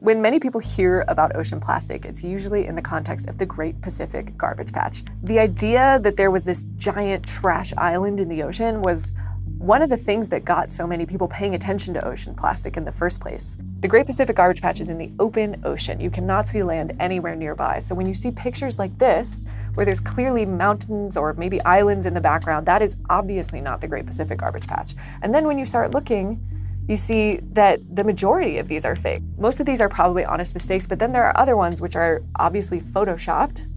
When many people hear about ocean plastic, it's usually in the context of the Great Pacific Garbage Patch. The idea that there was this giant trash island in the ocean was one of the things that got so many people paying attention to ocean plastic in the first place. The Great Pacific Garbage Patch is in the open ocean. You cannot see land anywhere nearby. So when you see pictures like this, where there's clearly mountains or maybe islands in the background, that is obviously not the Great Pacific Garbage Patch. And then when you start looking, you see that the majority of these are fake. Most of these are probably honest mistakes, but then there are other ones which are obviously photoshopped,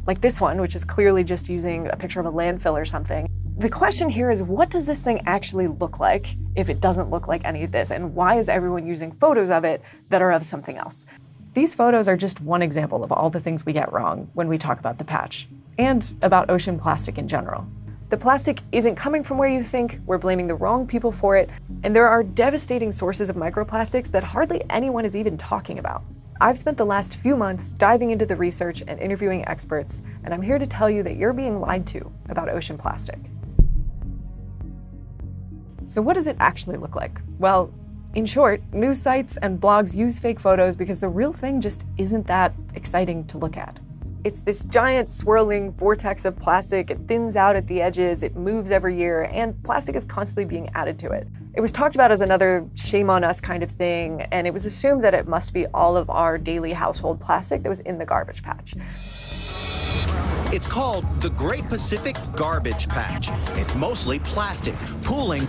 like this one, which is clearly just using a picture of a landfill or something. The question here is, what does this thing actually look like if it doesn't look like any of this? And why is everyone using photos of it that are of something else? These photos are just one example of all the things we get wrong when we talk about the patch, and about ocean plastic in general. The plastic isn't coming from where you think, we're blaming the wrong people for it, and there are devastating sources of microplastics that hardly anyone is even talking about. I've spent the last few months diving into the research and interviewing experts, and I'm here to tell you that you're being lied to about ocean plastic. So what does it actually look like? Well, in short, news sites and blogs use fake photos because the real thing just isn't that exciting to look at. It's this giant swirling vortex of plastic. It thins out at the edges, it moves every year, and plastic is constantly being added to it. It was talked about as another shame on us kind of thing, and it was assumed that it must be all of our daily household plastic that was in the garbage patch. It's called the Great Pacific Garbage Patch. It's mostly plastic, pooling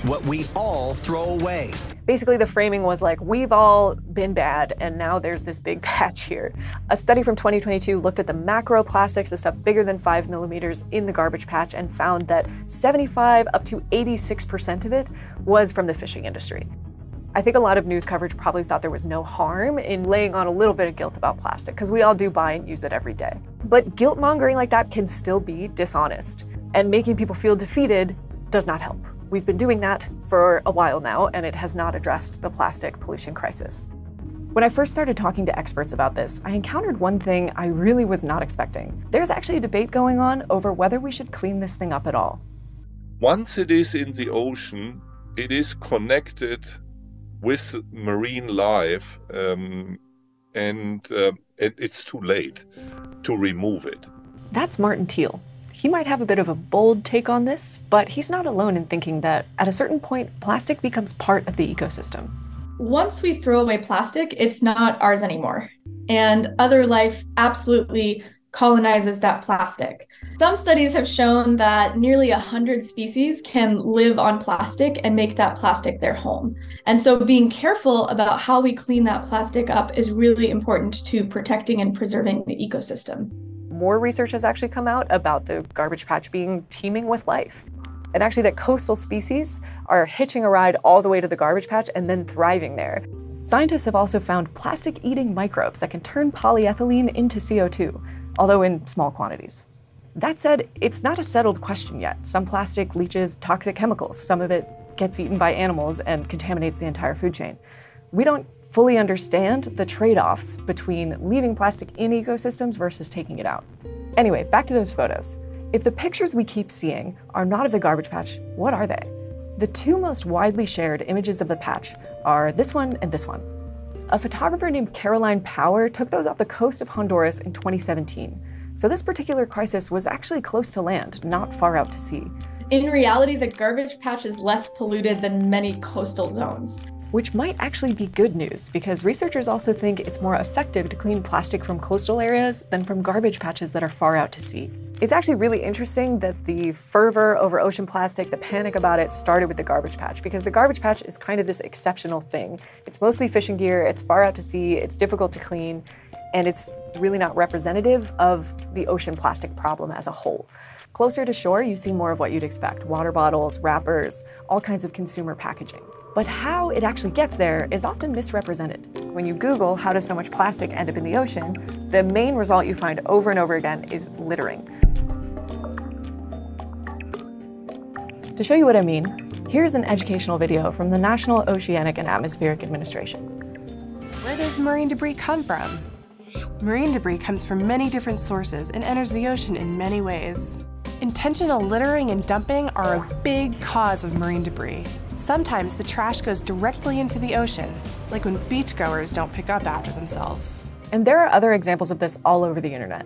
what we all throw away. Basically, the framing was like, we've all been bad, and now there's this big patch here. A study from 2022 looked at the macroplastics, the stuff bigger than 5 millimeters in the garbage patch, and found that 75 up to 86% of it was from the fishing industry. I think a lot of news coverage probably thought there was no harm in laying on a little bit of guilt about plastic, because we all do buy and use it every day. But guilt-mongering like that can still be dishonest, and making people feel defeated does not help. We've been doing that for a while now, and it has not addressed the plastic pollution crisis. When I first started talking to experts about this, I encountered one thing I really was not expecting. There's actually a debate going on over whether we should clean this thing up at all. Once it is in the ocean, it is connected with marine life, and it's too late to remove it. That's Martin Thiel. He might have a bit of a bold take on this, but he's not alone in thinking that at a certain point, plastic becomes part of the ecosystem. Once we throw away plastic, it's not ours anymore. And other life absolutely colonizes that plastic. Some studies have shown that nearly 100 species can live on plastic and make that plastic their home. And so being careful about how we clean that plastic up is really important to protecting and preserving the ecosystem. More research has actually come out about the garbage patch being teeming with life. And actually that coastal species are hitching a ride all the way to the garbage patch and then thriving there. Scientists have also found plastic-eating microbes that can turn polyethylene into CO2, although in small quantities. That said, it's not a settled question yet. Some plastic leaches toxic chemicals. Some of it gets eaten by animals and contaminates the entire food chain. We don't fully understand the trade-offs between leaving plastic in ecosystems versus taking it out. Anyway, back to those photos. If the pictures we keep seeing are not of the garbage patch, what are they? The two most widely shared images of the patch are this one and this one. A photographer named Caroline Power took those off the coast of Honduras in 2017. So this particular crisis was actually close to land, not far out to sea. In reality, the garbage patch is less polluted than many coastal zones. Which might actually be good news, because researchers also think it's more effective to clean plastic from coastal areas than from garbage patches that are far out to sea. It's actually really interesting that the fervor over ocean plastic, the panic about it, started with the garbage patch, because the garbage patch is kind of this exceptional thing. It's mostly fishing gear, it's far out to sea, it's difficult to clean, and it's really not representative of the ocean plastic problem as a whole. Closer to shore, you see more of what you'd expect: water bottles, wrappers, all kinds of consumer packaging. But how it actually gets there is often misrepresented. When you Google how does so much plastic end up in the ocean, the main result you find over and over again is littering. To show you what I mean, here's an educational video from the National Oceanic and Atmospheric Administration. Where does marine debris come from? Marine debris comes from many different sources and enters the ocean in many ways. Intentional littering and dumping are a big cause of marine debris. Sometimes the trash goes directly into the ocean, like when beachgoers don't pick up after themselves. And there are other examples of this all over the internet.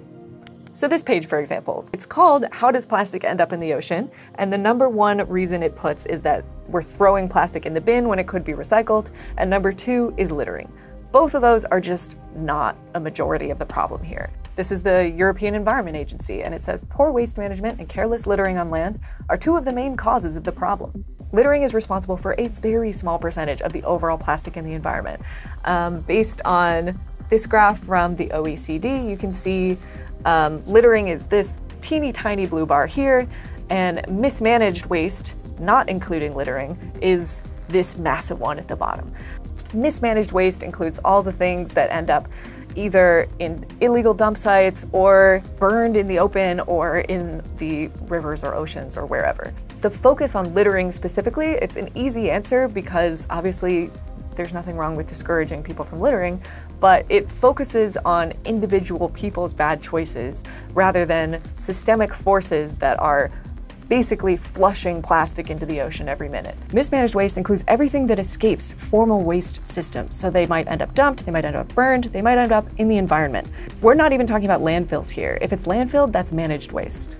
So this page, for example, it's called How Does Plastic End Up in the Ocean? And the #1 reason it puts is that we're throwing plastic in the bin when it could be recycled. And #2 is littering. Both of those are just not a majority of the problem here. This is the European Environment Agency, and it says poor waste management and careless littering on land are 2 of the main causes of the problem. Littering is responsible for a very small percentage of the overall plastic in the environment. Based on this graph from the OECD, you can see littering is this teeny tiny blue bar here, and mismanaged waste, not including littering, is this massive one at the bottom. Mismanaged waste includes all the things that end up either in illegal dump sites or burned in the open or in the rivers or oceans or wherever. The focus on littering specifically, it's an easy answer because obviously there's nothing wrong with discouraging people from littering, but it focuses on individual people's bad choices rather than systemic forces that are basically flushing plastic into the ocean every minute. Mismanaged waste includes everything that escapes formal waste systems. So they might end up dumped, they might end up burned, they might end up in the environment. We're not even talking about landfills here. If it's landfilled, that's managed waste.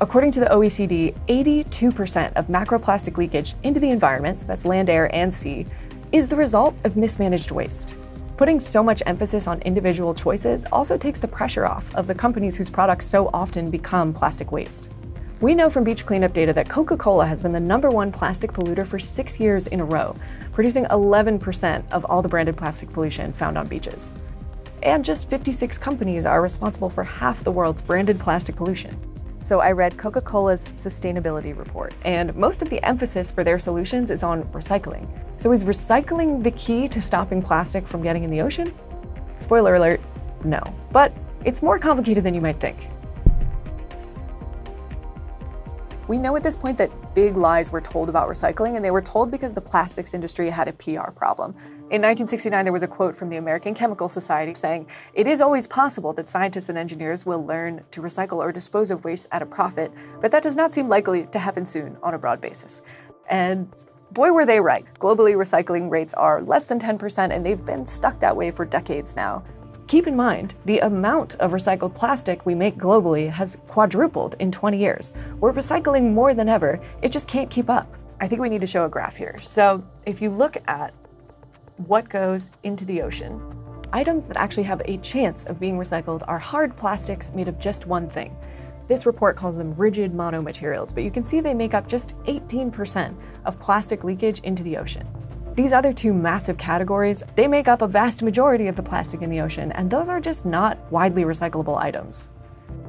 According to the OECD, 82% of macroplastic leakage into the environment, so that's land, air, and sea, is the result of mismanaged waste. Putting so much emphasis on individual choices also takes the pressure off of the companies whose products so often become plastic waste. We know from beach cleanup data that Coca-Cola has been the #1 plastic polluter for 6 years in a row, producing 11% of all the branded plastic pollution found on beaches. And just 56 companies are responsible for half the world's branded plastic pollution. So I read Coca-Cola's sustainability report, and most of the emphasis for their solutions is on recycling. So is recycling the key to stopping plastic from getting in the ocean? Spoiler alert, no. But it's more complicated than you might think. We know at this point that big lies were told about recycling, and they were told because the plastics industry had a PR problem. In 1969, there was a quote from the American Chemical Society saying, "It is always possible that scientists and engineers will learn to recycle or dispose of waste at a profit, but that does not seem likely to happen soon on a broad basis." And boy, were they right. Globally, recycling rates are less than 10%, and they've been stuck that way for decades now. Keep in mind, the amount of recycled plastic we make globally has quadrupled in 20 years. We're recycling more than ever, it just can't keep up. I think we need to show a graph here. So if you look at what goes into the ocean, items that actually have a chance of being recycled are hard plastics made of just one thing. This report calls them rigid monomaterials, but you can see they make up just 18% of plastic leakage into the ocean. These other 2 massive categories, they make up a vast majority of the plastic in the ocean, and those are just not widely recyclable items.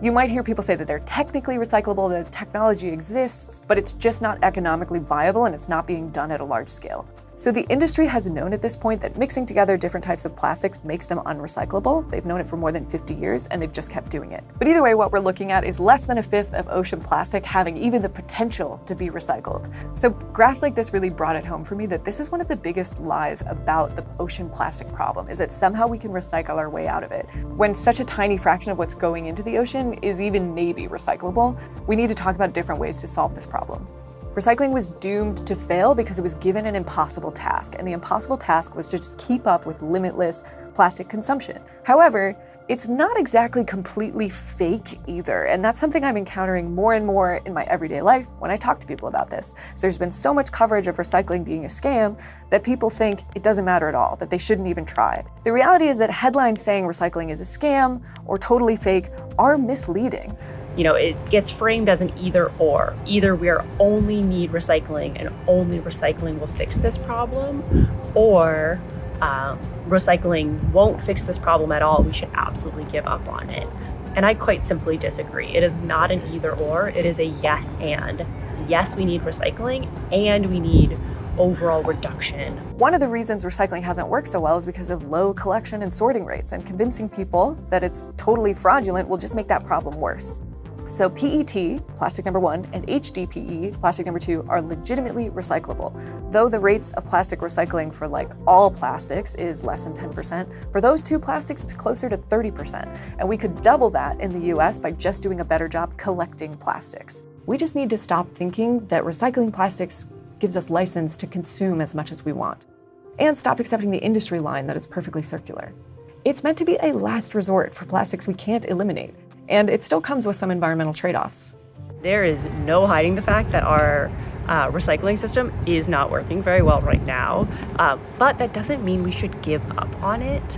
You might hear people say that they're technically recyclable, the technology exists, but it's just not economically viable and it's not being done at a large scale. So the industry has known at this point that mixing together different types of plastics makes them unrecyclable. They've known it for more than 50 years, and they've just kept doing it. But either way, what we're looking at is less than a fifth of ocean plastic having even the potential to be recycled. So graphs like this really brought it home for me that this is one of the biggest lies about the ocean plastic problem, is that somehow we can recycle our way out of it. When such a tiny fraction of what's going into the ocean is even maybe recyclable, we need to talk about different ways to solve this problem. Recycling was doomed to fail because it was given an impossible task, and the impossible task was to just keep up with limitless plastic consumption. However, it's not exactly completely fake either, and that's something I'm encountering more and more in my everyday life when I talk to people about this. So there's been so much coverage of recycling being a scam that people think it doesn't matter at all, that they shouldn't even try. The reality is that headlines saying recycling is a scam or totally fake are misleading. You know, it gets framed as an either or. Either we only need recycling and only recycling will fix this problem, or recycling won't fix this problem at all. We should absolutely give up on it. And I quite simply disagree. It is not an either or, it is a yes and. Yes, we need recycling and we need overall reduction. One of the reasons recycling hasn't worked so well is because of low collection and sorting rates, and convincing people that it's totally fraudulent will just make that problem worse. So PET, plastic #1, and HDPE, plastic #2, are legitimately recyclable. Though the rates of plastic recycling for like all plastics is less than 10%, for those 2 plastics it's closer to 30%. And we could double that in the US by just doing a better job collecting plastics. We just need to stop thinking that recycling plastics gives us license to consume as much as we want, and stop accepting the industry line that is perfectly circular. It's meant to be a last resort for plastics we can't eliminate, and it still comes with some environmental trade-offs. There is no hiding the fact that our recycling system is not working very well right now, but that doesn't mean we should give up on it.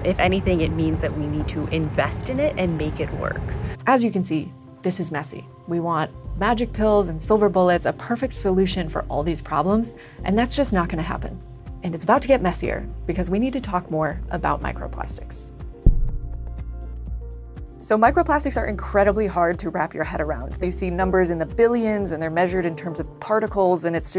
If anything, it means that we need to invest in it and make it work. As you can see, this is messy. We want magic pills and silver bullets, a perfect solution for all these problems, and that's just not going to happen. And it's about to get messier because we need to talk more about microplastics. So microplastics are incredibly hard to wrap your head around. You see numbers in the billions and they're measured in terms of particles, and it's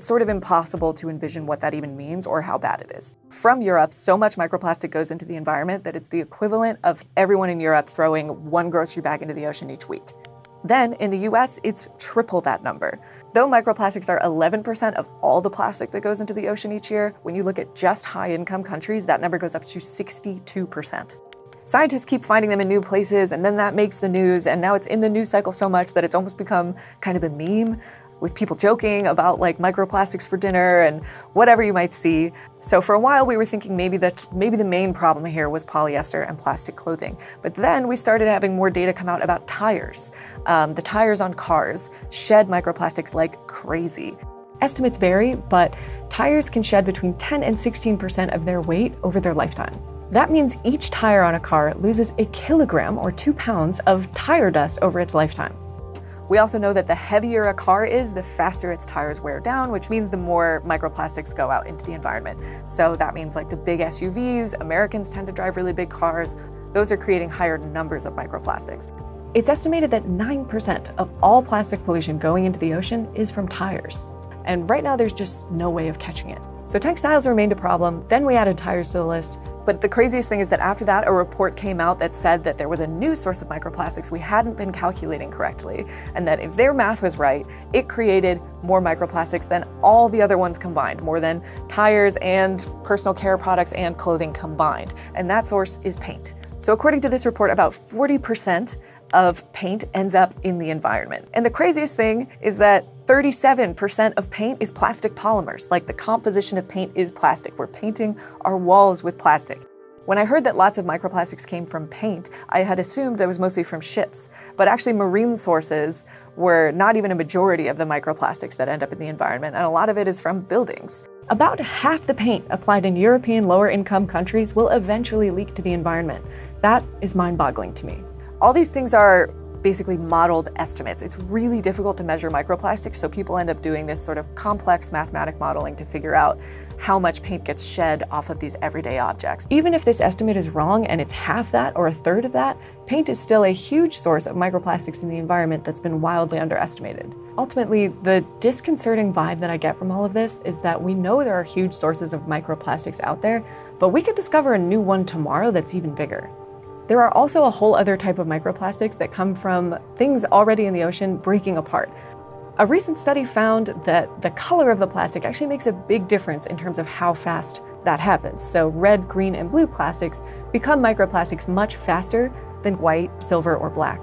sort of impossible to envision what that even means or how bad it is. From Europe, so much microplastic goes into the environment that it's the equivalent of everyone in Europe throwing one grocery bag into the ocean each week. Then in the US, it's triple that number. Though microplastics are 11% of all the plastic that goes into the ocean each year, when you look at just high-income countries, that number goes up to 62%. Scientists keep finding them in new places, and then that makes the news, and now it's in the news cycle so much that it's almost become kind of a meme, with people joking about like microplastics for dinner and whatever you might see. So for a while we were thinking maybe the main problem here was polyester and plastic clothing. But then we started having more data come out about tires. The tires on cars shed microplastics like crazy. Estimates vary, but tires can shed between 10 and 16% of their weight over their lifetime. That means each tire on a car loses a kilogram or 2 pounds of tire dust over its lifetime. We also know that the heavier a car is, the faster its tires wear down, which means the more microplastics go out into the environment. So that means like the big SUVs, Americans tend to drive really big cars. Those are creating higher numbers of microplastics. It's estimated that 9% of all plastic pollution going into the ocean is from tires. And right now there's just no way of catching it. So textiles remained a problem, then we added tires to the list. But the craziest thing is that after that, a report came out that said that there was a new source of microplastics we hadn't been calculating correctly, and that if their math was right, it created more microplastics than all the other ones combined, more than tires and personal care products and clothing combined. And that source is paint. So according to this report, about 40% of paint ends up in the environment. And the craziest thing is that 37% of paint is plastic polymers. Like the composition of paint is plastic. We're painting our walls with plastic. When I heard that lots of microplastics came from paint, I had assumed that was mostly from ships. But actually marine sources were not even a majority of the microplastics that end up in the environment, and a lot of it is from buildings. About half the paint applied in European lower-income countries will eventually leak to the environment. That is mind-boggling to me. All these things are basically modeled estimates. It's really difficult to measure microplastics, so people end up doing this sort of complex mathematic modeling to figure out how much paint gets shed off of these everyday objects. Even if this estimate is wrong and it's half that or a third of that, paint is still a huge source of microplastics in the environment that's been wildly underestimated. Ultimately, the disconcerting vibe that I get from all of this is that we know there are huge sources of microplastics out there, but we could discover a new one tomorrow that's even bigger. There are also a whole other type of microplastics that come from things already in the ocean breaking apart. A recent study found that the color of the plastic actually makes a big difference in terms of how fast that happens. So red, green, and blue plastics become microplastics much faster than white, silver, or black.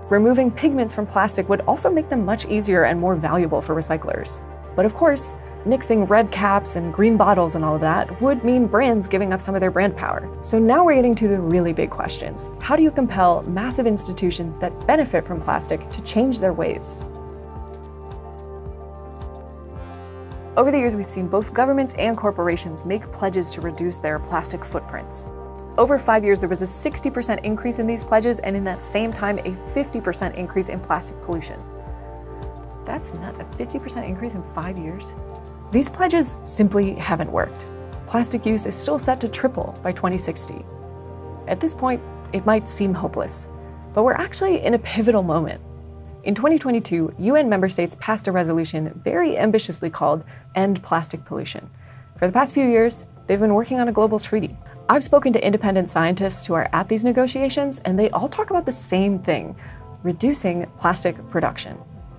Removing pigments from plastic would also make them much easier and more valuable for recyclers. But of course, nixing red caps and green bottles and all of that would mean brands giving up some of their brand power. So now we're getting to the really big questions. How do you compel massive institutions that benefit from plastic to change their ways? Over the years, we've seen both governments and corporations make pledges to reduce their plastic footprints. Over 5 years, there was a 60% increase in these pledges, and in that same time, a 50% increase in plastic pollution. That's nuts, a 50% increase in 5 years? These pledges simply haven't worked. Plastic use is still set to triple by 2060. At this point, it might seem hopeless, but we're actually in a pivotal moment. In 2022, UN member states passed a resolution very ambitiously called End Plastic Pollution. For the past few years, they've been working on a global treaty. I've spoken to independent scientists who are at these negotiations, and they all talk about the same thing: reducing plastic production.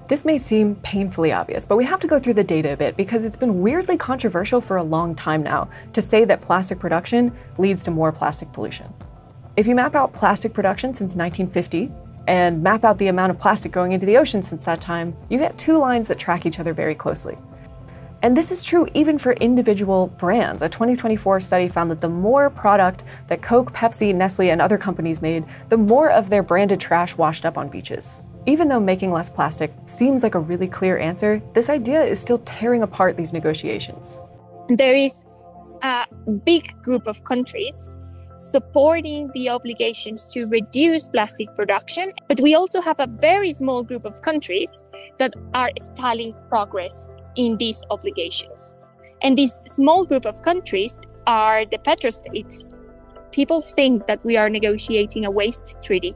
This may seem painfully obvious, but we have to go through the data a bit because it's been weirdly controversial for a long time now to say that plastic production leads to more plastic pollution. If you map out plastic production since 1950, and map out the amount of plastic going into the ocean since that time, you get two lines that track each other very closely. And this is true even for individual brands. A 2024 study found that the more product that Coke, Pepsi, Nestle, and other companies made, the more of their branded trash washed up on beaches. Even though making less plastic seems like a really clear answer, this idea is still tearing apart these negotiations. There is a big group of countries supporting the obligations to reduce plastic production, but we also have a very small group of countries that are stalling progress in these obligations. And this small group of countries are the petrostates. People think that we are negotiating a waste treaty,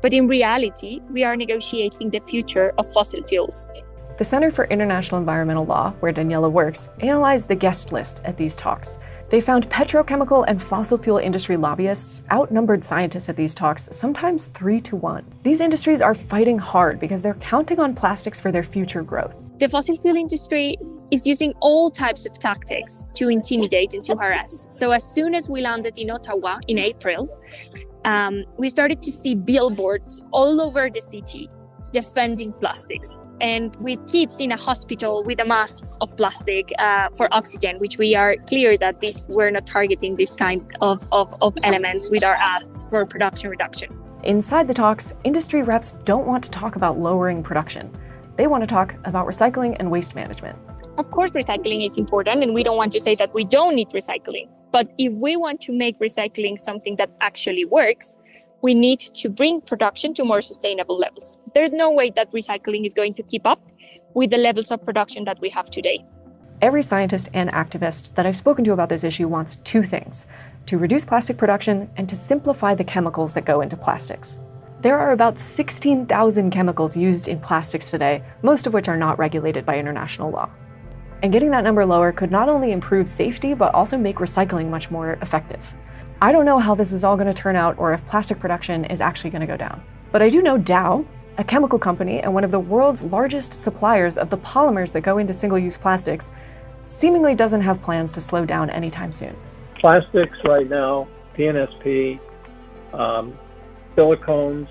but in reality, we are negotiating the future of fossil fuels. The Center for International Environmental Law, where Daniela works, analyzed the guest list at these talks. They found petrochemical and fossil fuel industry lobbyists outnumbered scientists at these talks, sometimes 3-to-1. These industries are fighting hard because they're counting on plastics for their future growth. The fossil fuel industry is using all types of tactics to intimidate and to harass. So as soon as we landed in Ottawa in April, we started to see billboards all over the city defending plastics. And with kids in a hospital with the masks of plastic for oxygen, which we are clear that we're not targeting this kind of elements with our asks for production reduction. Inside the talks, industry reps don't want to talk about lowering production. They want to talk about recycling and waste management. Of course, recycling is important, and we don't want to say that we don't need recycling. But if we want to make recycling something that actually works, we need to bring production to more sustainable levels. There's no way that recycling is going to keep up with the levels of production that we have today. Every scientist and activist that I've spoken to about this issue wants two things: to reduce plastic production and to simplify the chemicals that go into plastics. There are about 16,000 chemicals used in plastics today, most of which are not regulated by international law. And getting that number lower could not only improve safety, but also make recycling much more effective. I don't know how this is all going to turn out or if plastic production is actually going to go down. But I do know Dow, a chemical company and one of the world's largest suppliers of the polymers that go into single-use plastics, seemingly doesn't have plans to slow down anytime soon. Plastics right now, PNSP, silicones,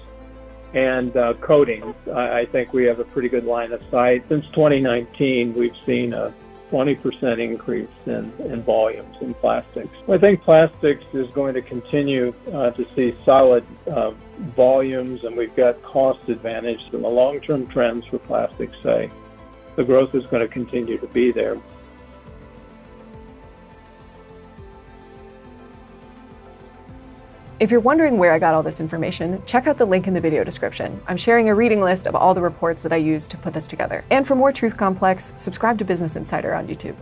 and coatings, I think we have a pretty good line of sight. Since 2019, we've seen a 20% increase in volumes in plastics. I think plastics is going to continue to see solid volumes, and we've got cost advantage. And the long-term trends for plastics say the growth is going to continue to be there. If you're wondering where I got all this information, check out the link in the video description. I'm sharing a reading list of all the reports that I used to put this together. And for more Truth Complex, subscribe to Business Insider on YouTube.